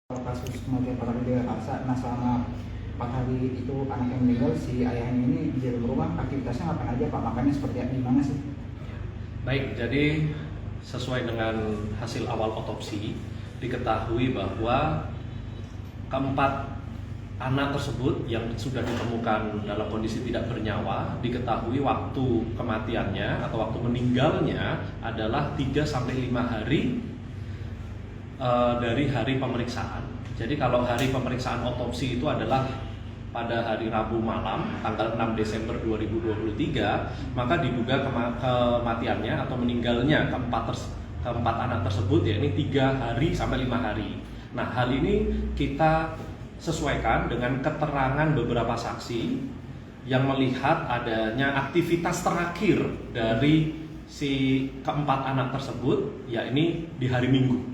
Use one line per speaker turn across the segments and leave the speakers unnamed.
kasus kematian 4 hari di Jakarta. Nah, selama 4 hari itu anak yang meninggal, si ayahnya ini di rumah aktivitasnya ngapain aja Pak? Makannya seperti gimana sih?
Baik, jadi sesuai dengan hasil awal otopsi diketahui bahwa keempat anak tersebut yang sudah ditemukan dalam kondisi tidak bernyawa diketahui waktu kematiannya atau waktu meninggalnya adalah 3-5 hari dari hari pemeriksaan. Jadi kalau hari pemeriksaan otopsi itu adalah pada hari Rabu malam tanggal 6 Desember 2023, maka diduga kematiannya atau meninggalnya keempat anak tersebut yakni 3-5 hari. Nah, hal ini kita sesuaikan dengan keterangan beberapa saksi yang melihat adanya aktivitas terakhir dari si keempat anak tersebut, yakni di hari Minggu.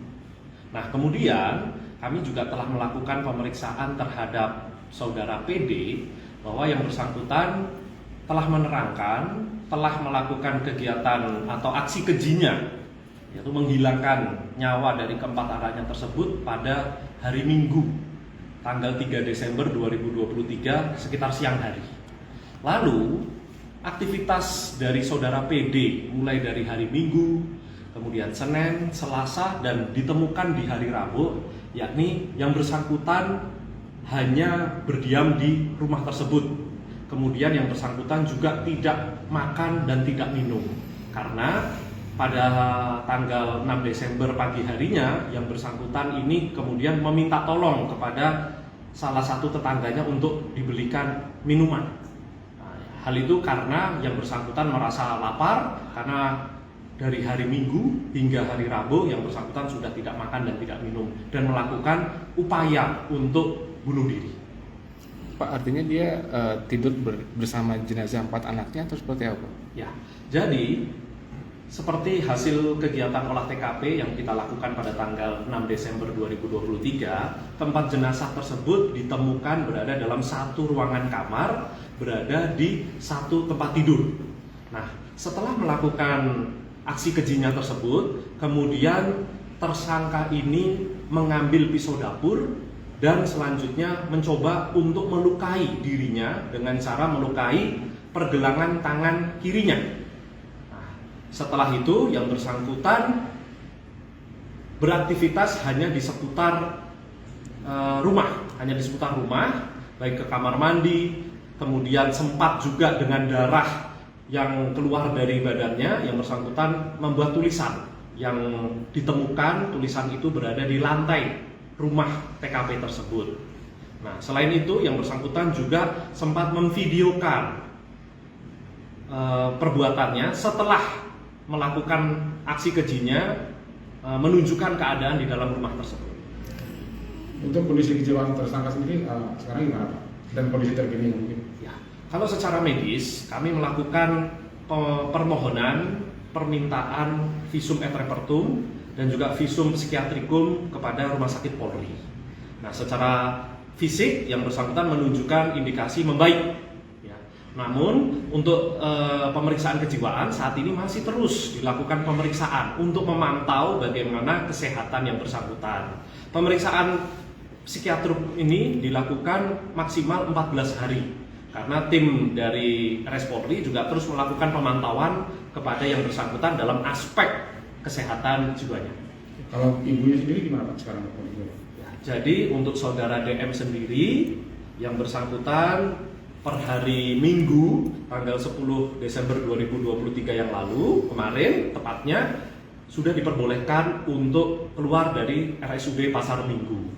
Nah, kemudian kami juga telah melakukan pemeriksaan terhadap saudara PD bahwa yang bersangkutan telah menerangkan telah melakukan kegiatan atau aksi kejinya, yaitu menghilangkan nyawa dari keempat anaknya tersebut pada hari Minggu tanggal 3 Desember 2023 sekitar siang hari. Lalu aktivitas dari saudara PD mulai dari hari Minggu, kemudian Senin, Selasa, dan ditemukan di hari Rabu, yakni yang bersangkutan hanya berdiam di rumah tersebut. Kemudian yang bersangkutan juga tidak makan dan tidak minum, karena pada tanggal 6 Desember pagi harinya yang bersangkutan ini kemudian meminta tolong kepada salah satu tetangganya untuk dibelikan minuman. Nah, hal itu karena yang bersangkutan merasa lapar karena dari hari Minggu hingga hari Rabu yang bersangkutan sudah tidak makan dan tidak minum dan melakukan upaya untuk bunuh diri.
Pak, artinya dia tidur bersama jenazah 4 anaknya atau seperti apa?
Ya, jadi seperti hasil kegiatan olah TKP yang kita lakukan pada tanggal 6 Desember 2023, keempat jenazah tersebut ditemukan berada dalam satu ruangan kamar, berada di satu tempat tidur. Nah, setelah melakukan aksi kejinya tersebut, kemudian tersangka ini mengambil pisau dapur dan selanjutnya mencoba untuk melukai dirinya dengan cara melukai pergelangan tangan kirinya. Setelah itu yang bersangkutan beraktivitas hanya di seputar rumah, baik ke kamar mandi, kemudian sempat juga dengan darah yang keluar dari badannya, yang bersangkutan membuat tulisan yang ditemukan, tulisan itu berada di lantai rumah TKP tersebut. Nah, selain itu yang bersangkutan juga sempat memvideokan perbuatannya setelah melakukan aksi kejinya, menunjukkan keadaan di dalam rumah tersebut.
Untuk kondisi kejiwaan tersangka sendiri sekarang gimana Pak? Dan kondisi terkini mungkin?
Ya, kalau secara medis kami melakukan permohonan permintaan visum et repertum dan juga visum psikiatrikum kepada Rumah Sakit Polri. Nah, secara fisik yang bersangkutan menunjukkan indikasi membaik. Namun untuk pemeriksaan kejiwaan saat ini masih terus dilakukan pemeriksaan untuk memantau bagaimana kesehatan yang bersangkutan. Pemeriksaan psikiatrik ini dilakukan maksimal 14 hari karena tim dari RS Polri juga terus melakukan pemantauan kepada yang bersangkutan dalam aspek kesehatan jiwanya.
Kalau ibunya sendiri gimana Pak sekarang?
Ya, jadi untuk saudara DM sendiri yang bersangkutan per hari Minggu tanggal 10 Desember 2023 yang lalu kemarin tepatnya sudah diperbolehkan untuk keluar dari RSUD Pasar Minggu.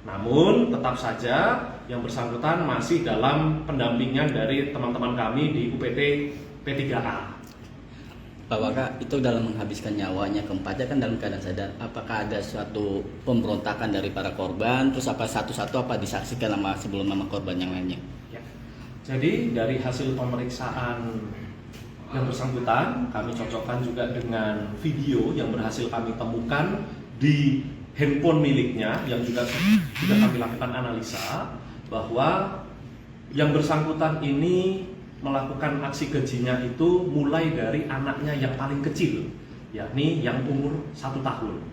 Namun tetap saja yang bersangkutan masih dalam pendampingan dari teman-teman kami di UPT P3A.
Pak Waka, itu dalam menghabiskan nyawanya keempatnya kan dalam keadaan sadar. Apakah ada suatu pemberontakan dari para korban? Terus apa satu-satu apa disaksikan sebelum nama korban yang lainnya?
Jadi dari hasil pemeriksaan yang bersangkutan kami cocokkan juga dengan video yang berhasil kami temukan di handphone miliknya yang juga sudah kami lakukan analisa bahwa yang bersangkutan ini melakukan aksi kejinya itu mulai dari anaknya yang paling kecil, yakni yang umur 1 tahun.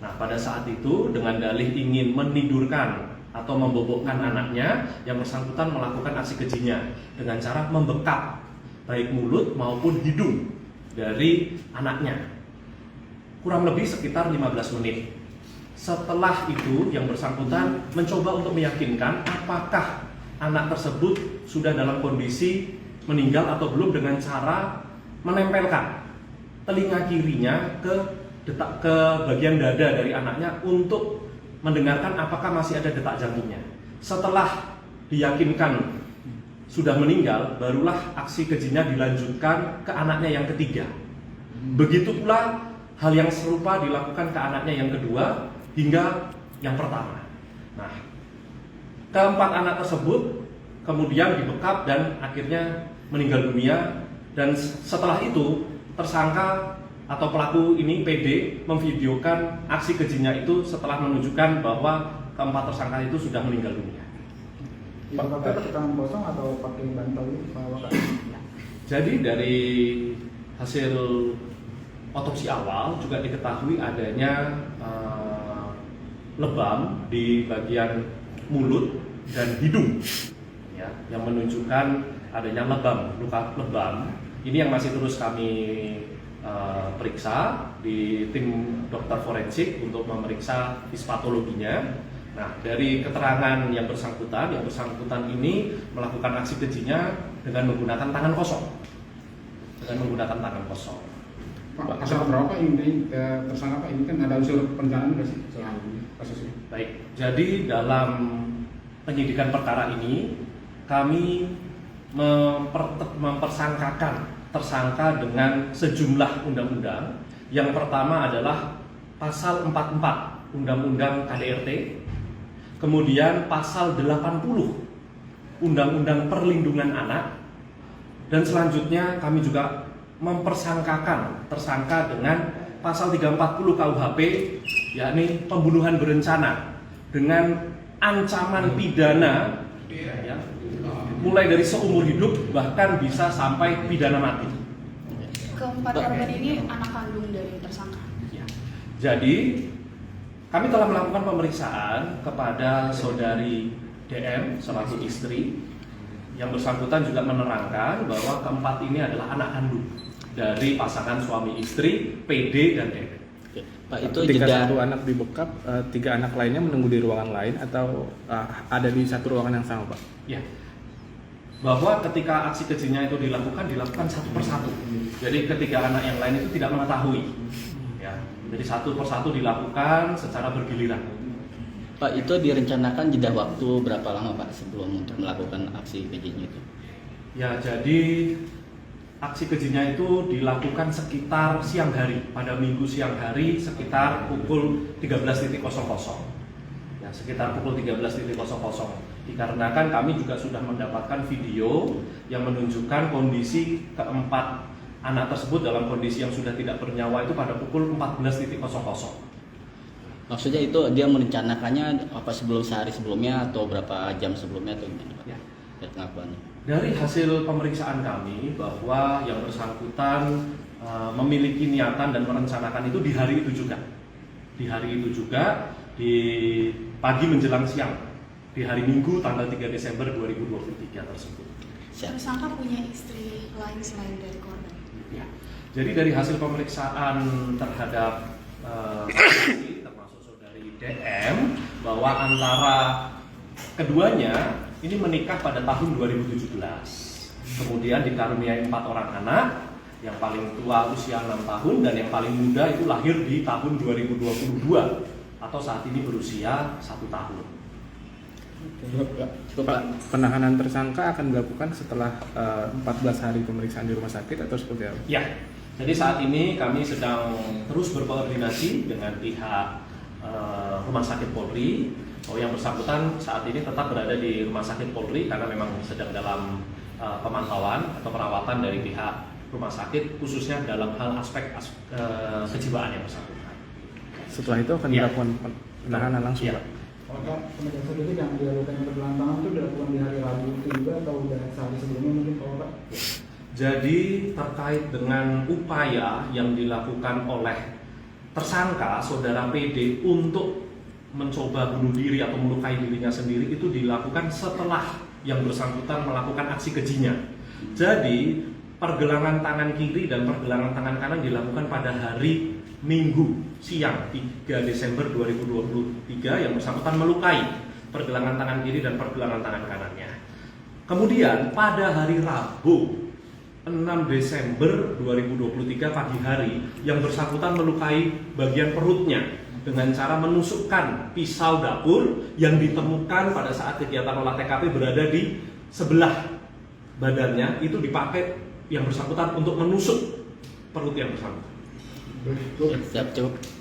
Nah, pada saat itu dengan dalih ingin menidurkan atau membobokkan anaknya, yang bersangkutan melakukan aksi kejinya dengan cara membekap baik mulut maupun hidung dari anaknya. Kurang lebih sekitar 15 menit. Setelah itu yang bersangkutan mencoba untuk meyakinkan apakah anak tersebut sudah dalam kondisi meninggal atau belum dengan cara menempelkan telinga kirinya ke bagian dada dari anaknya untuk mendengarkan apakah masih ada detak jantungnya. Setelah diyakinkan sudah meninggal, barulah aksi kejinya dilanjutkan ke anaknya yang ketiga. Begitu pula hal yang serupa dilakukan ke anaknya yang kedua hingga yang pertama. Nah, keempat anak tersebut kemudian dibekap dan akhirnya meninggal dunia. Dan setelah itu tersangka atau pelaku ini PD memvideokan aksi kejinya itu setelah menunjukkan bahwa keempat tersangka itu sudah meninggal dunia.
Itu pakai tangan kosong atau pakai bantal itu Pak Waka?
Jadi dari hasil otopsi awal juga diketahui adanya lebam di bagian mulut dan hidung, ya, yang menunjukkan adanya lebam, luka lebam. Ini yang masih terus kami periksa di tim dokter forensik untuk memeriksa histopatologinya. Nah, dari keterangan yang bersangkutan ini melakukan aksi kejinya dengan menggunakan tangan kosong.
Pak, pasal berapa ini tersangka Pak? Ini kan ada unsur perencanaan nggak sih soal kasus ini?
Baik, jadi dalam penyidikan perkara ini kami mempersangkakan tersangka dengan sejumlah undang-undang. Yang pertama adalah pasal 44 Undang-Undang KDRT, kemudian pasal 80 Undang-Undang Perlindungan Anak, dan selanjutnya kami juga mempersangkakan tersangka dengan pasal 340 KUHP, yakni pembunuhan berencana dengan ancaman pidana, ya, mulai dari seumur hidup bahkan bisa sampai pidana mati.
Keempat korban ini anak kandung dari tersangka.
Ya. Jadi kami telah melakukan pemeriksaan kepada saudari DM selaku istri. Yang bersangkutan juga menerangkan bahwa keempat ini adalah anak kandung dari pasangan suami istri PD dan DD.
Pak, itu
Ketika
jeda
satu anak dibekap, 3 anak lainnya menunggu di ruangan lain atau ada di satu ruangan yang sama, Pak?
Ya, bahwa ketika aksi kejinya itu dilakukan satu persatu. Jadi ketiga anak yang lain itu tidak mengetahui. Ya, jadi satu persatu dilakukan secara bergiliran.
Pak, itu direncanakan jeda waktu berapa lama Pak sebelum untuk melakukan aksi kejinya itu?
Ya, jadi aksi kejinya itu dilakukan sekitar siang hari, pada minggu siang hari sekitar pukul 13.00. Ya, sekitar pukul 13.00. Dikarenakan kami juga sudah mendapatkan video yang menunjukkan kondisi keempat anak tersebut dalam kondisi yang sudah tidak bernyawa itu pada pukul 14.00.
Maksudnya itu dia merencanakannya apa sehari sebelumnya atau berapa jam sebelumnya atau gimana Pak?
Ya.
Lihat pengakuannya.
Dari hasil pemeriksaan kami bahwa yang bersangkutan memiliki niatan dan merencanakan itu di hari itu juga. Di hari itu juga, di pagi menjelang siang, di hari Minggu tanggal 3 Desember 2023 tersebut.
Tersangka punya istri lain selain dari korban.
Ya. Jadi dari hasil pemeriksaan terhadap termasuk saudari DM bahwa antara keduanya ini menikah pada tahun 2017. Kemudian dikaruniai 4 orang anak, yang paling tua usia 6 tahun dan yang paling muda itu lahir di tahun 2022 atau saat ini berusia 1 tahun.
Pak, penahanan tersangka akan dilakukan setelah 14 hari pemeriksaan di rumah sakit atau seperti apa?
Ya, jadi saat ini kami sedang terus berkoordinasi dengan pihak Rumah Sakit Polri. Yang bersangkutan saat ini tetap berada di Rumah Sakit Polri karena memang sedang dalam pemantauan atau perawatan dari pihak rumah sakit, khususnya dalam hal aspek kejiwaan yang bersangkutan.
Setelah itu akan
Ya.
dilakukan penahanan langsung,
Ya.
Pak?
Apakah penegasan itu yang dilakukan yang berlantangan itu dilakukan di hari Rabu itu juga atau udah sehari sebelumnya mungkin Pak Waka?
Jadi terkait dengan upaya yang dilakukan oleh tersangka saudara PD untuk mencoba bunuh diri atau melukai dirinya sendiri itu dilakukan setelah yang bersangkutan melakukan aksi kejinya. Jadi pergelangan tangan kiri dan pergelangan tangan kanan dilakukan pada hari Minggu siang 3 Desember 2023 yang bersangkutan melukai pergelangan tangan kiri dan pergelangan tangan kanannya. Kemudian pada hari Rabu 6 Desember 2023 pagi hari yang bersangkutan melukai bagian perutnya dengan cara menusukkan pisau dapur yang ditemukan pada saat kegiatan olah TKP berada di sebelah badannya, itu dipakai yang bersangkutan untuk menusuk perut yang bersangkutan.
Siap, cukup.